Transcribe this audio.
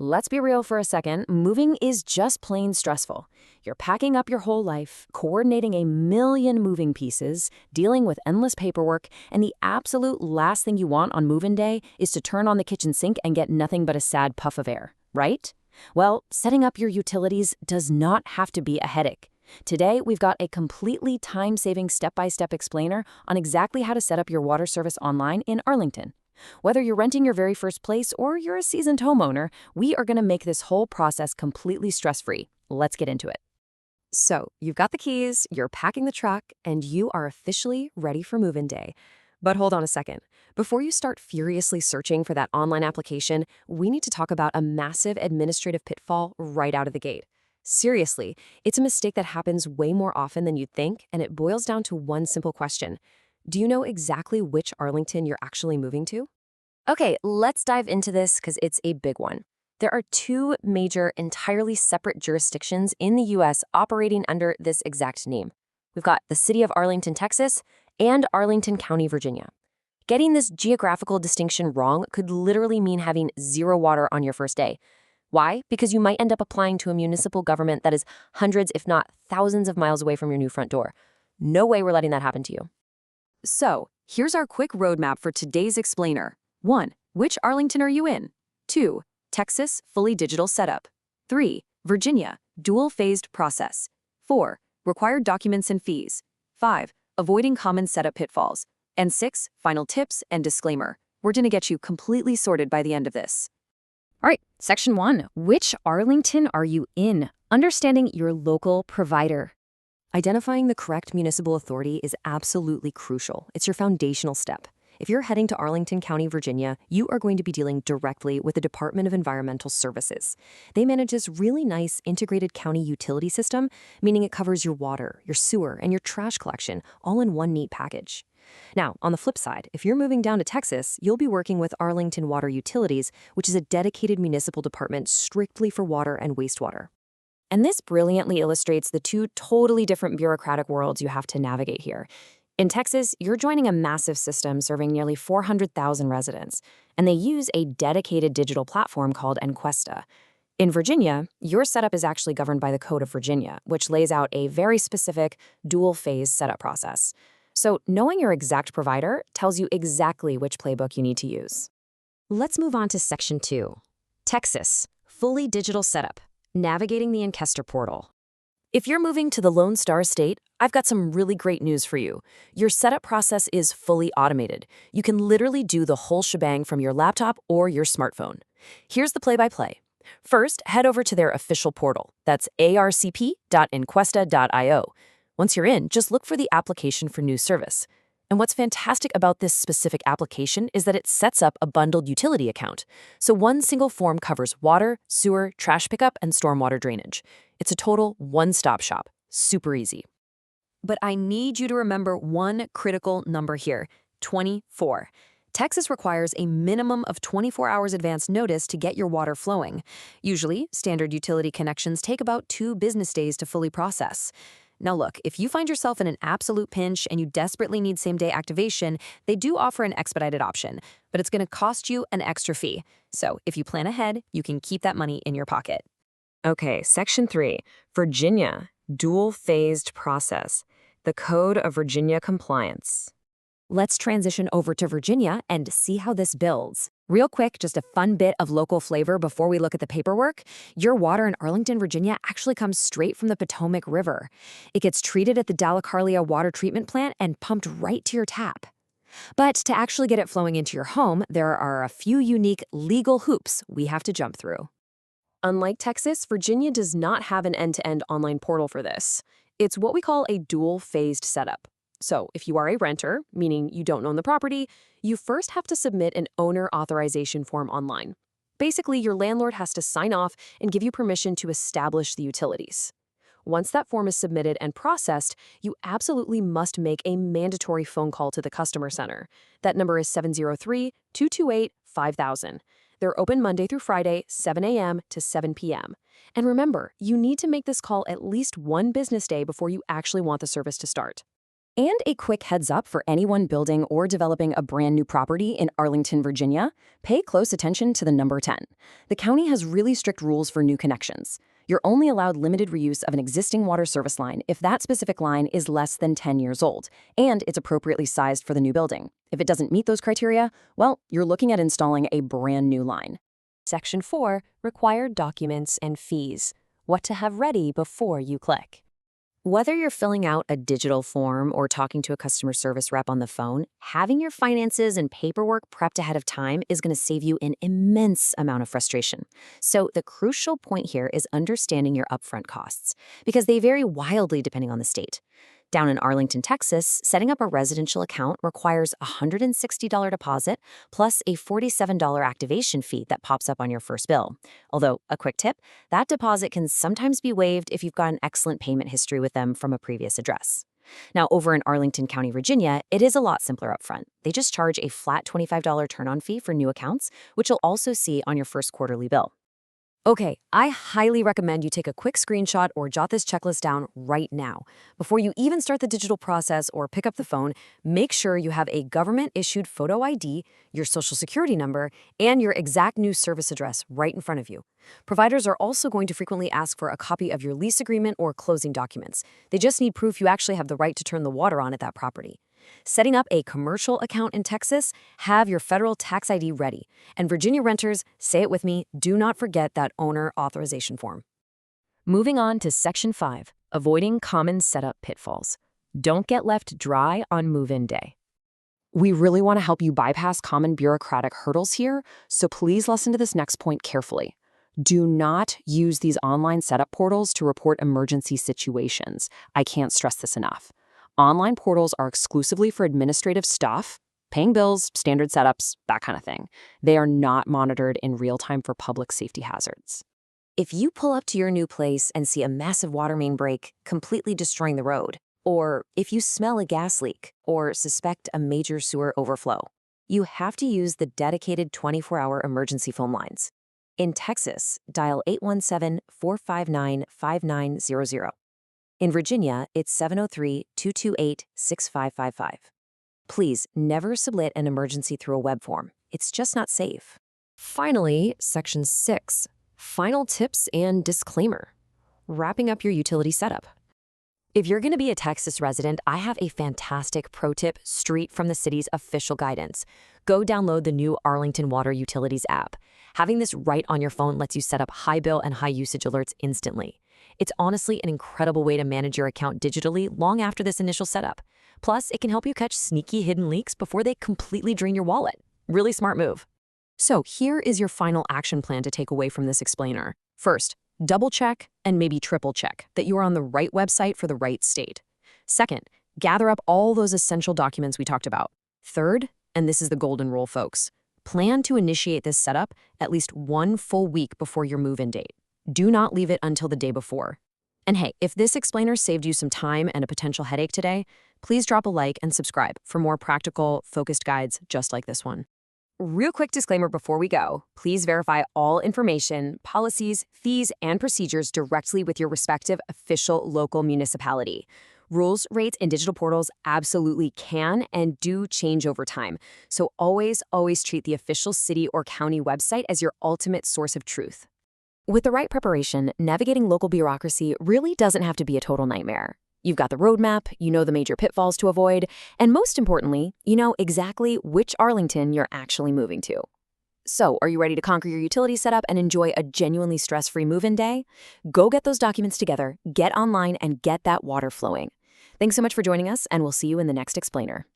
Let's be real for a second. Moving is just plain stressful. You're packing up your whole life, coordinating a million moving pieces, dealing with endless paperwork, and the absolute last thing you want on move-in day is to turn on the kitchen sink and get nothing but a sad puff of air, right? Well, setting up your utilities does not have to be a headache. Today, we've got a completely time-saving step-by-step explainer on exactly how to set up your water service online in Arlington. Whether you're renting your very first place or you're a seasoned homeowner, we are going to make this whole process completely stress-free. Let's get into it. So, you've got the keys, you're packing the truck, and you are officially ready for move-in day. But hold on a second. Before you start furiously searching for that online application, we need to talk about a massive administrative pitfall right out of the gate. Seriously, it's a mistake that happens way more often than you'd think, and it boils down to one simple question. Do you know exactly which Arlington you're actually moving to? Okay, let's dive into this because it's a big one. There are two major, entirely separate jurisdictions in the U.S. operating under this exact name. We've got the city of Arlington, Texas, and Arlington County, Virginia. Getting this geographical distinction wrong could literally mean having zero water on your first day. Why? Because you might end up applying to a municipal government that is hundreds, if not thousands of miles away from your new front door. No way we're letting that happen to you. So, here's our quick roadmap for today's explainer. 1. Which Arlington are you in? 2. Texas, fully digital setup. 3. Virginia, dual-phased process. 4. Required documents and fees. 5. Avoiding common setup pitfalls. And 6. Final tips and disclaimer. We're going to get you completely sorted by the end of this. All right, Section 1. Which Arlington are you in? Understanding your local provider. Identifying the correct municipal authority is absolutely crucial. It's your foundational step. If you're heading to Arlington County, Virginia, you are going to be dealing directly with the Department of Environmental Services. They manage this really nice integrated county utility system, meaning it covers your water, your sewer, and your trash collection, all in one neat package. Now, on the flip side, if you're moving down to Texas, you'll be working with Arlington Water Utilities, which is a dedicated municipal department strictly for water and wastewater. And this brilliantly illustrates the two totally different bureaucratic worlds you have to navigate here. In Texas, you're joining a massive system serving nearly 400,000 residents, and they use a dedicated digital platform called Encuesta. In Virginia, your setup is actually governed by the Code of Virginia, which lays out a very specific dual-phase setup process. So knowing your exact provider tells you exactly which playbook you need to use. Let's move on to Section 2. Texas, fully digital setup. Navigating the Encuesta portal. If you're moving to the Lone Star State, I've got some really great news for you. Your setup process is fully automated. You can literally do the whole shebang from your laptop or your smartphone. Here's the play-by-play. First, head over to their official portal. That's arcp.encuesta.io. Once you're in, just look for the application for new service. And what's fantastic about this specific application is that it sets up a bundled utility account. So one single form covers water, sewer, trash pickup, and stormwater drainage. It's a total one-stop shop. Super easy. But I need you to remember one critical number here, 24. Texas requires a minimum of 24 hours advance notice to get your water flowing. Usually, standard utility connections take about 2 business days to fully process. Now look, if you find yourself in an absolute pinch and you desperately need same-day activation, they do offer an expedited option, but it's going to cost you an extra fee. So if you plan ahead, you can keep that money in your pocket. Okay, Section 3, Virginia, dual-phased process, the Code of Virginia compliance. Let's transition over to Virginia and see how this builds. Real quick, just a fun bit of local flavor before we look at the paperwork. Your water in Arlington, Virginia actually comes straight from the Potomac River. It gets treated at the Delacarlia water treatment plant and pumped right to your tap. But to actually get it flowing into your home, there are a few unique legal hoops we have to jump through. Unlike Texas, Virginia does not have an end-to-end online portal for this. It's what we call a dual-phased setup. So if you are a renter, meaning you don't own the property, you first have to submit an owner authorization form online. Basically, your landlord has to sign off and give you permission to establish the utilities. Once that form is submitted and processed, you absolutely must make a mandatory phone call to the customer center. That number is 703-228-5000. They're open Monday through Friday, 7 a.m. to 7 p.m. And remember, you need to make this call at least one business day before you actually want the service to start. And a quick heads up for anyone building or developing a brand new property in Arlington, Virginia, pay close attention to the number 10. The county has really strict rules for new connections. You're only allowed limited reuse of an existing water service line if that specific line is less than 10 years old, and it's appropriately sized for the new building. If it doesn't meet those criteria, well, you're looking at installing a brand new line. Section 4, Required Documents and Fees. What to have ready before you click. Whether you're filling out a digital form or talking to a customer service rep on the phone, having your finances and paperwork prepped ahead of time is going to save you an immense amount of frustration. So the crucial point here is understanding your upfront costs, because they vary wildly depending on the state. Down in Arlington, Texas, setting up a residential account requires a $160 deposit plus a $47 activation fee that pops up on your first bill. Although, a quick tip, that deposit can sometimes be waived if you've got an excellent payment history with them from a previous address. Now, over in Arlington County, Virginia, it is a lot simpler upfront. They just charge a flat $25 turn-on fee for new accounts, which you'll also see on your first quarterly bill. Okay, I highly recommend you take a quick screenshot or jot this checklist down right now. Before you even start the digital process or pick up the phone, make sure you have a government-issued photo ID, your social security number, and your exact new service address right in front of you. Providers are also going to frequently ask for a copy of your lease agreement or closing documents. They just need proof you actually have the right to turn the water on at that property. Setting up a commercial account in Texas, have your federal tax ID ready. And Virginia renters, say it with me, do not forget that owner authorization form. Moving on to Section 5, Avoiding Common Setup Pitfalls. Don't get left dry on move-in day. We really want to help you bypass common bureaucratic hurdles here, so please listen to this next point carefully. Do not use these online setup portals to report emergency situations. I can't stress this enough. Online portals are exclusively for administrative stuff, paying bills, standard setups, that kind of thing. They are not monitored in real time for public safety hazards. If you pull up to your new place and see a massive water main break, completely destroying the road, or if you smell a gas leak or suspect a major sewer overflow, you have to use the dedicated 24-hour emergency phone lines. In Texas, dial 817-459-5900. In Virginia, it's 703-228-6555. Please never submit an emergency through a web form. It's just not safe. Finally, Section 6, Final Tips and Disclaimer. Wrapping up your utility setup. If you're going to be a Texas resident, I have a fantastic pro tip straight from the city's official guidance. Go download the new Arlington Water Utilities app. Having this right on your phone lets you set up high bill and high usage alerts instantly. It's honestly an incredible way to manage your account digitally long after this initial setup. Plus, it can help you catch sneaky hidden leaks before they completely drain your wallet. Really smart move. So here is your final action plan to take away from this explainer. First, double check and maybe triple check that you are on the right website for the right state. Second, gather up all those essential documents we talked about. Third, and this is the golden rule, folks, plan to initiate this setup at least 1 full week before your move-in date. Do not leave it until the day before. And hey, if this explainer saved you some time and a potential headache today, please drop a like and subscribe for more practical, focused guides just like this one. Real quick disclaimer before we go, please verify all information, policies, fees, and procedures directly with your respective official local municipality. Rules, rates, and digital portals absolutely can and do change over time. So always treat the official city or county website as your ultimate source of truth. With the right preparation, navigating local bureaucracy really doesn't have to be a total nightmare. You've got the roadmap, you know the major pitfalls to avoid, and most importantly, you know exactly which Arlington you're actually moving to. So, are you ready to conquer your utility setup and enjoy a genuinely stress-free move-in day? Go get those documents together, get online, and get that water flowing. Thanks so much for joining us, and we'll see you in the next explainer.